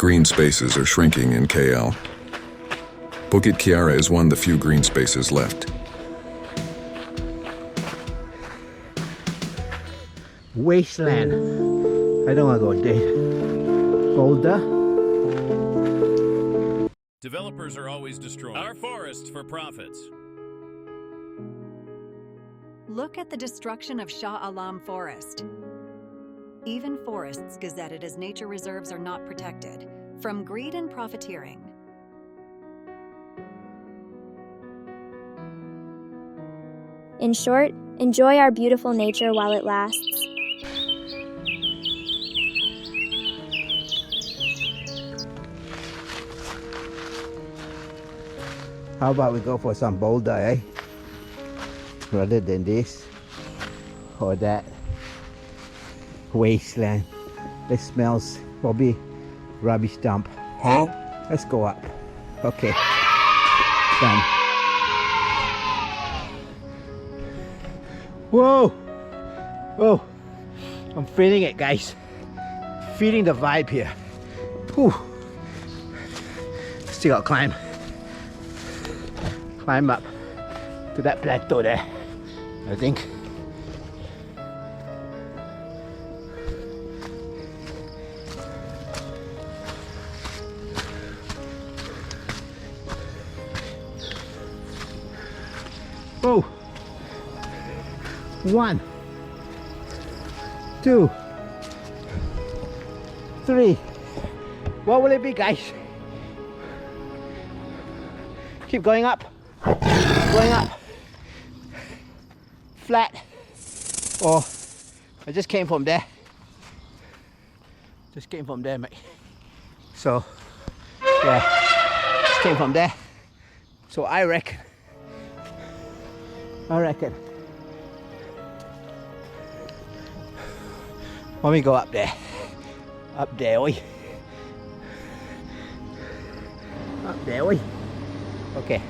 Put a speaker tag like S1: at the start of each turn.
S1: Green spaces are shrinking in KL. Bukit Kiara is one of the few green spaces left.
S2: Wasteland. I don't want to go there. Boulder.
S3: Developers are always destroying our forests for profits.
S4: Look at the destruction of Shah Alam Forest. Even forests gazetted as nature reserves are not protected from greed and profiteering.
S5: In short, enjoy our beautiful nature while it lasts.
S2: How about we go for some boulder, eh? Rather than this or that. Wasteland. It smells probably rubbish dump. Huh? Let's go up. Okay. Done. Whoa! Whoa! I'm feeling it, guys. Feeling the vibe here. Whew. Still gotta climb. Climb up to that plateau there, I think. Oh, 1, 2, 3. What will it be, guys? Keep going up. Going up. Flat. Or I just came from there. Just came from there, mate. So yeah, just came from there. So I reckon let me go up there. Up there, oi. Up there, oi. Okay.